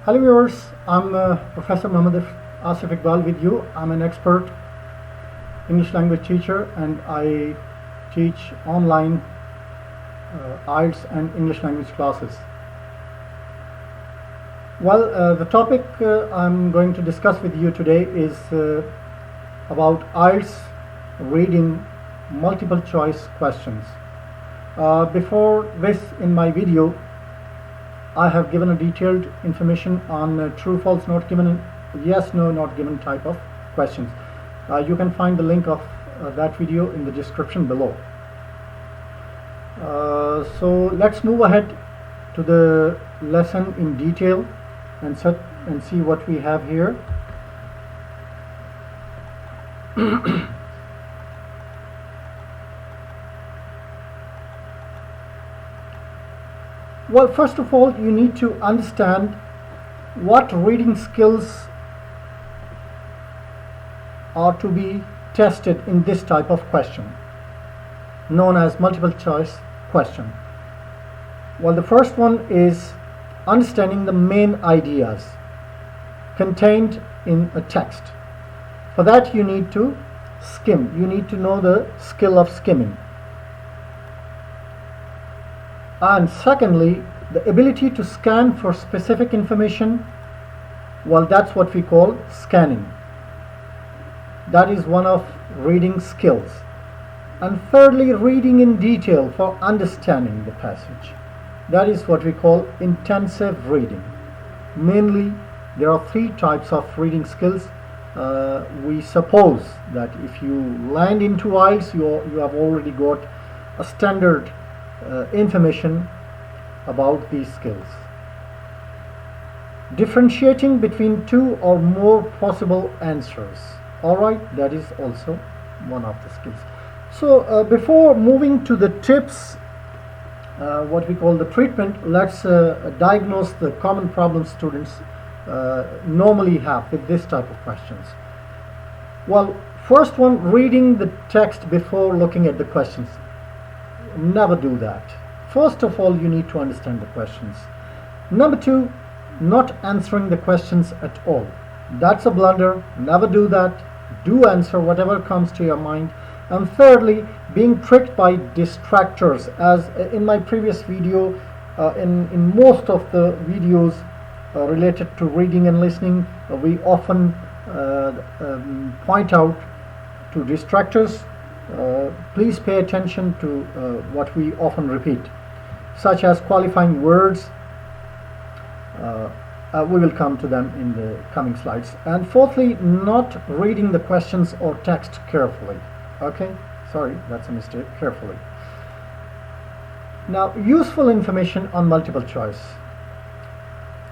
Hello viewers, I'm Professor Muhammad Asif Iqbal with you. I'm an expert English language teacher and I teach online IELTS and English language classes. Well, the topic I'm going to discuss with you today is about IELTS reading multiple choice questions. Before this, in my video, I have given a detailed information on true, false, not given, and yes, no, not given type of questions. You can find the link of that video in the description below. So let's move ahead to the lesson in detail and see what we have here. Well, first of all, you need to understand what reading skills are to be tested in this type of question, known as multiple choice question. Well, the first one is understanding the main ideas contained in a text. For that, you need to skim. You need to know the skill of skimming. And secondly, the ability to scan for specific information. Well, that's what we call scanning. That is one of reading skills. And thirdly, reading in detail for understanding the passage. That is what we call intensive reading. Mainly, there are three types of reading skills. We suppose that if you land into IELTS, you have already got a standard information about these skills. Differentiating between two or more possible answers. Alright, that is also one of the skills. So before moving to the tips, what we call the treatment, let's diagnose the common problems students normally have with this type of questions. Well, first one, reading the text before looking at the questions. Never do that. First of all, you need to understand the questions. Number two, not answering the questions at all. That's a blunder. Never do that. Do answer whatever comes to your mind. And thirdly, being tricked by distractors. As in my previous video, in most of the videos related to reading and listening, we often point out to distractors. Please pay attention to what we often repeat, such as qualifying words. We will come to them in the coming slides. And fourthly, not reading the questions or text carefully. Okay, sorry, that's a mistake. Carefully. Now, useful information on multiple choice.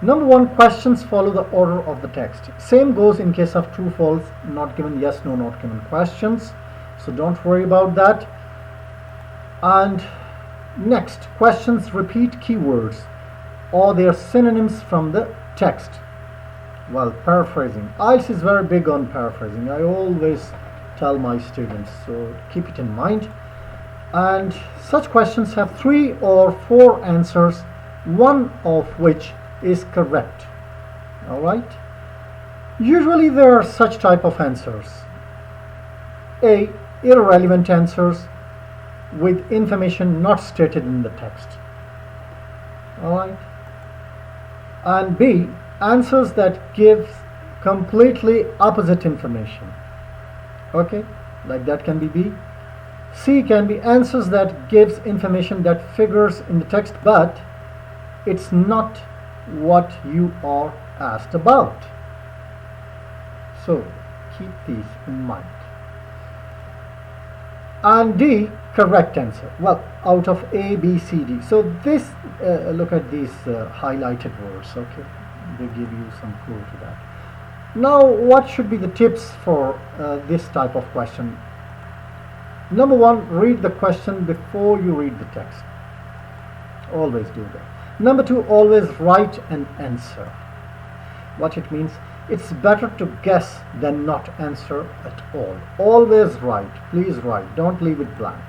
Number one, questions follow the order of the text. Same goes in case of true, false, not given, yes, no, not given questions. So don't worry about that. And next, questions repeat keywords or their synonyms from the text. Well, paraphrasing. IELTS is very big on paraphrasing. I always tell my students, so keep it in mind. And such questions have 3 or 4 answers, one of which is correct. All right? Usually there are such type of answers. A, irrelevant answers with information not stated in the text. Alright. And B, answers that give completely opposite information. Okay, like that can be B. C can be answers that gives information that figures in the text, but it's not what you are asked about. So keep these in mind. And D, correct answer. Well, out of A, B, C, D. So this, look at these highlighted words. Okay, they give you some clue to that. Now, what should be the tips for this type of question? Number one, read the question before you read the text. Always do that. Number two, always write an answer. What it means? It's better to guess than not answer at all. Always write. Please write. Don't leave it blank.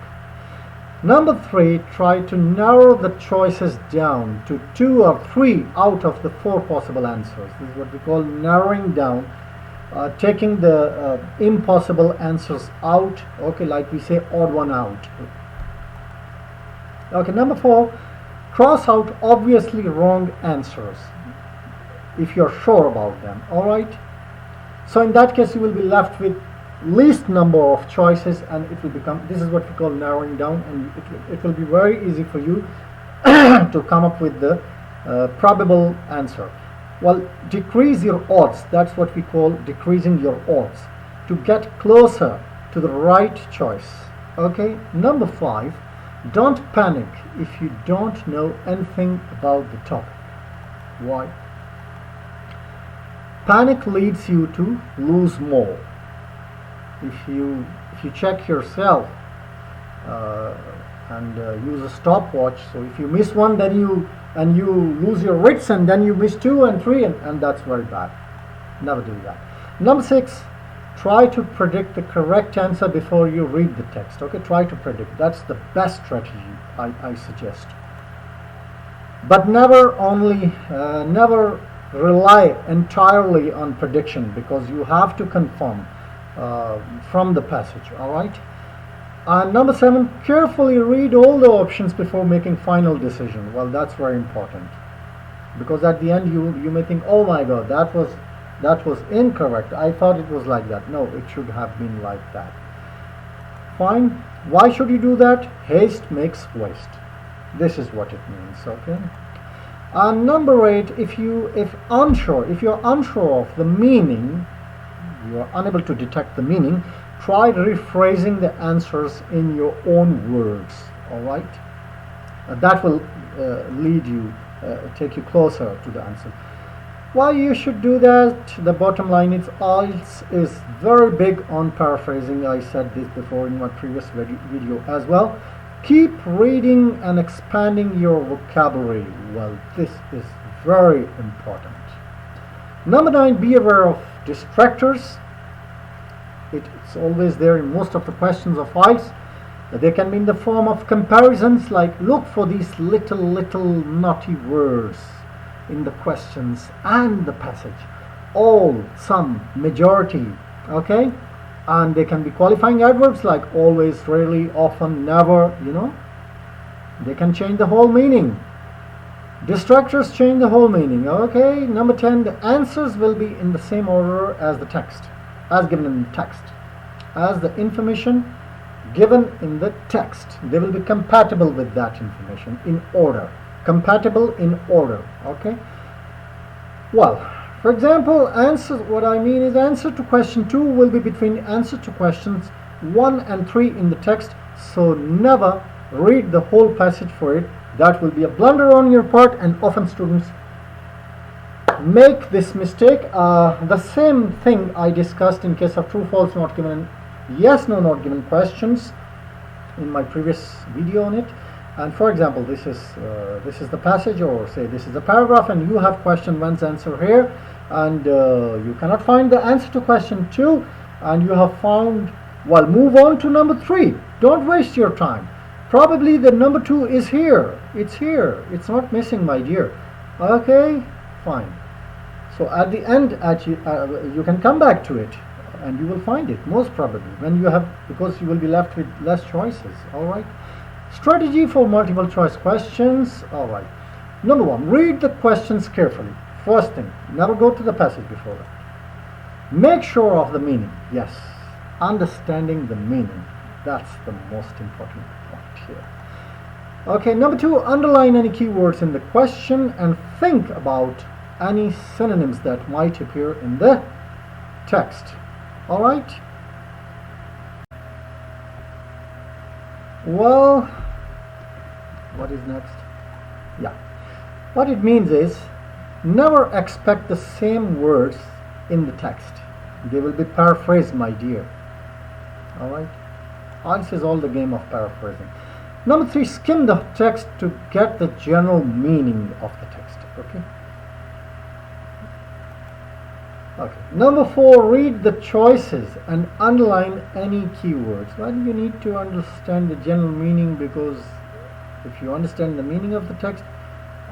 Number 3, try to narrow the choices down to 2 or 3 out of the 4 possible answers. This is what we call narrowing down, taking the impossible answers out, okay, like we say odd one out. Okay, number 4, cross out obviously wrong answers if you're sure about them, alright? So in that case you will be left with least number of choices, and it will become, this is what we call narrowing down, and it will be very easy for you to come up with the probable answer. Well, decrease your odds, that's what we call decreasing your odds, to get closer to the right choice. Okay, number 5, don't panic if you don't know anything about the topic. Why? Panic leads you to lose more. If you check yourself and use a stopwatch, so if you miss one, then you lose your wits, and then you miss 2 and 3, and that's very bad. Never do that. Number 6, try to predict the correct answer before you read the text. Okay, try to predict. That's the best strategy I suggest. But never rely entirely on prediction, because you have to confirm from the passage. Alright, and number 7, carefully read all the options before making final decision. Well, that's very important, because at the end you may think, oh my god, that was incorrect, I thought it was like that. No, it should have been like that. Fine. Why should you do that? Haste makes waste. This is what it means. Okay. And number 8, if you're unsure of the meaning, you are unable to detect the meaning, try rephrasing the answers in your own words. Alright, that will take you closer to the answer. Why you should do that? The bottom line is IELTS is very big on paraphrasing. I said this before in my previous video as well. Keep reading and expanding your vocabulary. Well, this is very important. Number 9, be aware of distractors. It's always there in most of the questions of IELTS. They can be in the form of comparisons, like look for these little naughty words in the questions and the passage. All, some, majority, okay? And they can be qualifying adverbs like always, rarely, often, never, you know. They can change the whole meaning. Distractors change the whole meaning. Okay, number 10, the answers will be in the same order as the text, as given in the text. As the information given in the text, they will be compatible with that information in order. Compatible in order. Okay. Well, for example, what I mean is answer to question 2 will be between answer to questions 1 and 3 in the text. So never read the whole passage for it. That will be a blunder on your part, and often students make this mistake. The same thing I discussed in case of true, false, not given, and yes, no, not given questions in my previous video on it. And for example, this is the passage, or say this is the paragraph, and you have question 1's answer here, and you cannot find the answer to question 2, and you have found, well, move on to number 3. Don't waste your time. Probably the number 2 is here. It's here. It's not missing, my dear. Okay, fine. So at the end, you can come back to it, and you will find it most probably because you will be left with less choices. All right. Strategy for multiple choice questions. All right. Number 1, read the questions carefully. First thing, never go to the passage before that. Make sure of the meaning. Yes, understanding the meaning. That's the most important point here. Okay, number 2, underline any keywords in the question and think about any synonyms that might appear in the text. All right. Well, what is next? Yeah. What it means is never expect the same words in the text. They will be paraphrased, my dear. All right. IELTS is all the game of paraphrasing. Number 3, skim the text to get the general meaning of the text. Okay. Okay. Number 4, read the choices and underline any keywords. Why do you need to understand the general meaning? Because if you understand the meaning of the text,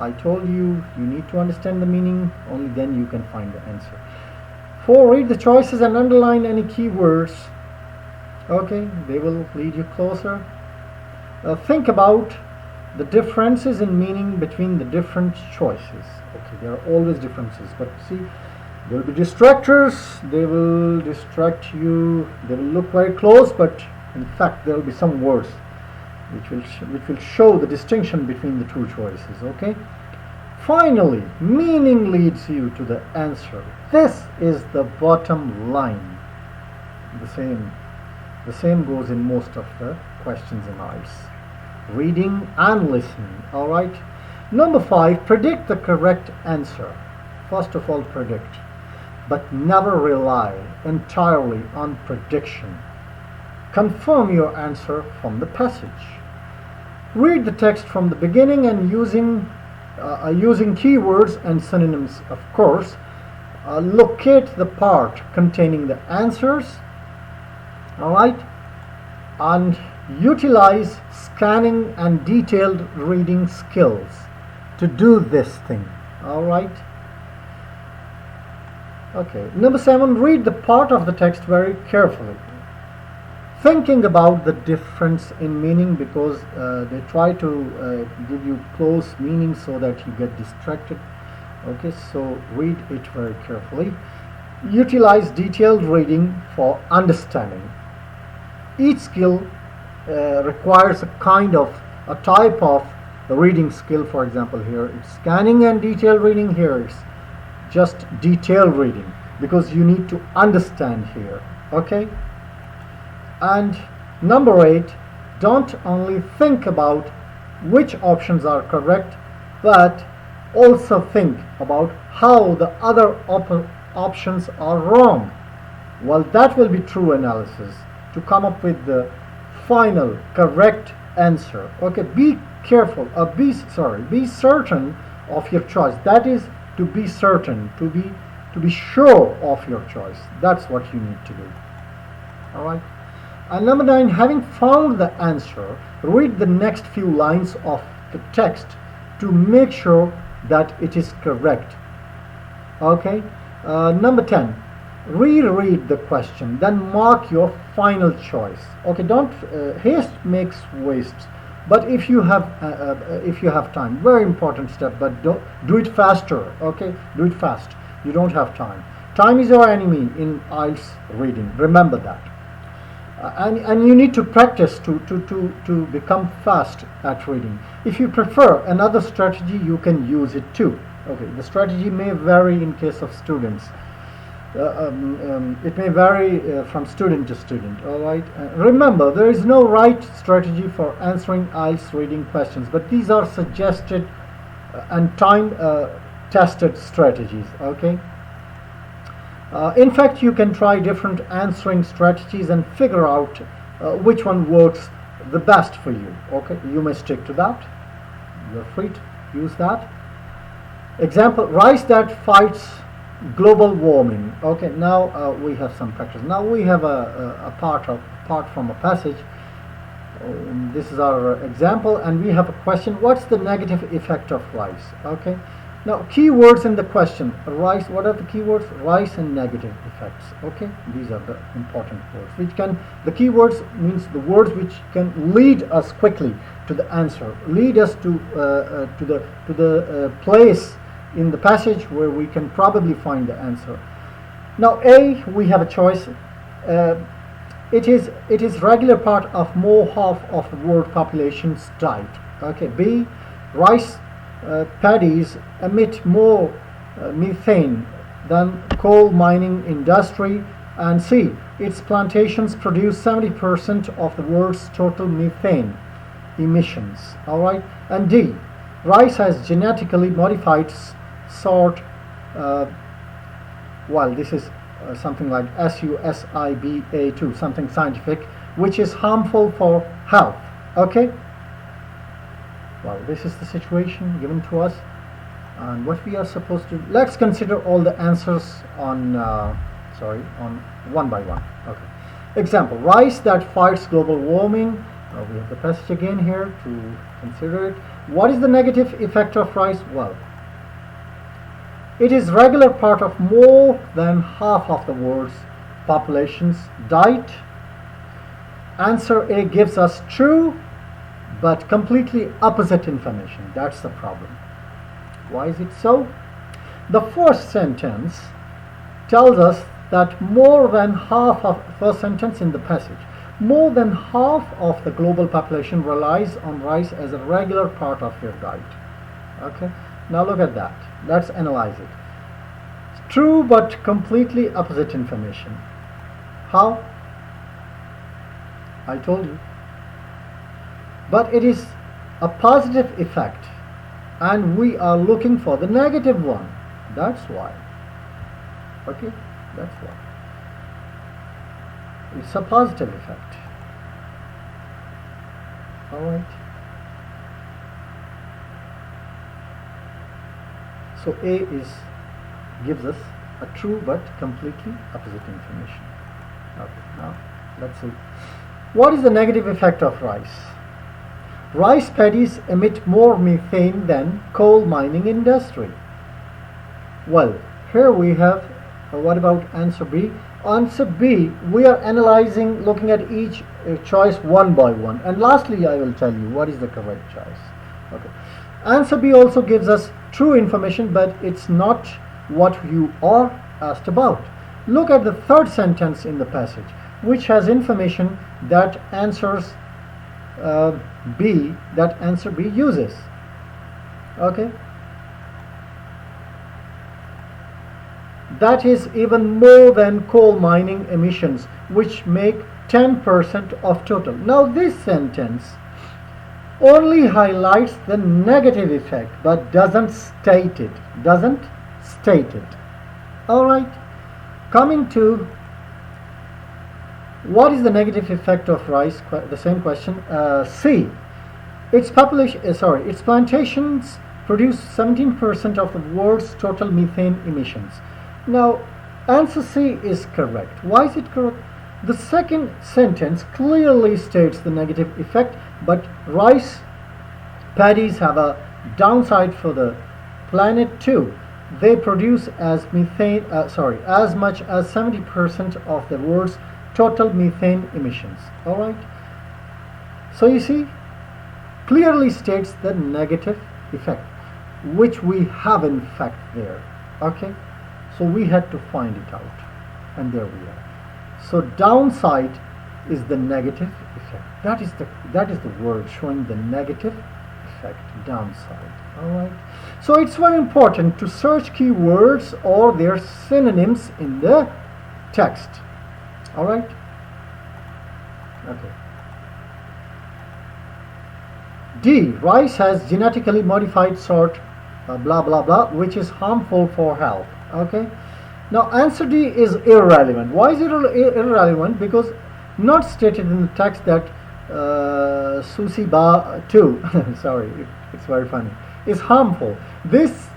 I told you, you need to understand the meaning, only then you can find the answer. 4, read the choices and underline any keywords. Okay, they will lead you closer. Think about the differences in meaning between the different choices. Okay, there are always differences, but see, there will be distractors, they will distract you, they will look very close, but in fact there will be some words which will show the distinction between the two choices. Okay. Finally, meaning leads you to the answer. This is the bottom line. The same goes in most of the questions in IELTS. Reading and listening. Alright. Number 5, predict the correct answer. First of all, predict. But never rely entirely on prediction. Confirm your answer from the passage. Read the text from the beginning and using keywords and synonyms, of course. Locate the part containing the answers. Alright. And utilize scanning and detailed reading skills to do this thing. Alright. Okay. Number 7, read the part of the text very carefully, thinking about the difference in meaning, because they try to give you close meaning so that you get distracted. Okay, so read it very carefully. Utilize detailed reading for understanding. Each skill requires a type of reading skill. For example, here it's scanning and detailed reading. Here it's just detailed reading, because you need to understand here. Okay. And number 8, don't only think about which options are correct, but also think about how the other options are wrong. Well, that will be true analysis to come up with the final correct answer. Okay, be careful, be certain of your choice. That is, to be certain, to be sure of your choice. That's what you need to do. All right. And number 9, having found the answer, read the next few lines of the text to make sure that it is correct. Okay. Number 10, reread the question, then mark your final choice. Okay, don't haste makes waste. But if you have time, very important step, but do it faster. Okay, do it fast. You don't have time. Time is your enemy in IELTS reading. Remember that. And you need to practice to become fast at reading. If you prefer another strategy, you can use it too. Okay, the strategy may vary in case of students. It may vary from student to student. All right. Remember, there is no right strategy for answering IELTS reading questions, but these are suggested and time-tested strategies. Okay. In fact, you can try different answering strategies and figure out which one works the best for you. Okay, you may stick to that. You're free to use that. Example: rice that fights global warming. Okay, now we have some practice. Now we have apart from a passage. This is our example, and we have a question: what's the negative effect of rice? Okay. Now, keywords in the question: rice. What are the keywords? Rice and negative effects. Okay, these are the important words. The keywords means the words which can lead us quickly to the answer, lead us to the place in the passage where we can probably find the answer. Now, A, we have a choice. It is regular part of more half of the world population's diet. Okay. B, rice paddies emit more methane than coal mining industry. And C, its plantations produce 70% of the world's total methane emissions. All right. And D, rice has genetically modified sort. Well, this is something like SUSIBA2, something scientific, which is harmful for health. Okay. Well, this is the situation given to us. And what we are supposed to, let's consider all the answers on on one by one. Okay. Example, rice that fights global warming. We have the passage again here to consider it. What is the negative effect of rice? Well, it is regular part of more than half of the world's population's diet. Answer A gives us true but completely opposite information. That's the problem. Why is it so? The first sentence tells us that more than half of, first sentence in the passage, more than half of the global population relies on rice as a regular part of their diet. Okay, now look at that. Let's analyze it. True but completely opposite information. How? I told you. But it is a positive effect, and we are looking for the negative one. That's why. Okay, that's why. It's a positive effect. Alright. So A gives us a true but completely opposite information. Okay, now let's see. What is the negative effect of rice? Rice paddies emit more methane than coal mining industry. Well, here we have, what about answer B? Answer B, we are analyzing, looking at each choice one by one. And lastly, I will tell you what is the correct choice. Okay. Answer B also gives us true information, but it's not what you are asked about. Look at the third sentence in the passage, which has information that answers answer B uses. Okay. That is even more than coal mining emissions, which make 10% of total. Now this sentence only highlights the negative effect but doesn't state it. Alright, coming to what is the negative effect of rice, the same question. C, its plantations produce 17% of the world's total methane emissions. Now, answer C is correct. Why is it correct? The second sentence clearly states the negative effect, but rice paddies have a downside for the planet too. They produce as much as 70% of the world's total methane emissions. All right. So you see, clearly states the negative effect, which we have in fact there. Okay. So we had to find it out, and there we are. So downside is the negative effect. That is the word showing the negative effect, downside. All right. So it's very important to search keywords or their synonyms in the text. All right. Okay. D, rice has genetically modified sort blah blah blah, which is harmful for health. Okay. Now answer D is irrelevant. Why is it irrelevant? Because not stated in the text that Susi Ba 2 sorry, it's very funny, is harmful. This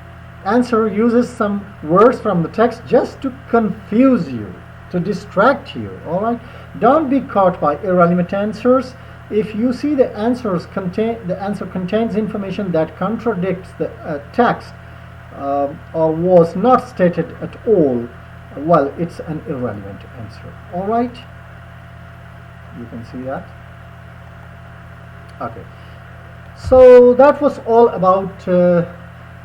answer uses some words from the text just to confuse you, to distract you. Alright, don't be caught by irrelevant answers. If you see the answer contains information that contradicts the text or was not stated at all, well, it's an irrelevant answer. Alright, you can see that. Okay, so that was all about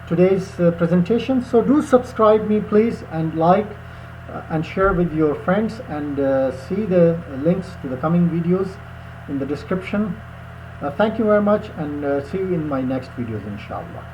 today's presentation. So do subscribe me please, and like and share with your friends, and see the links to the coming videos in the description. Thank you very much, and see you in my next videos, inshallah.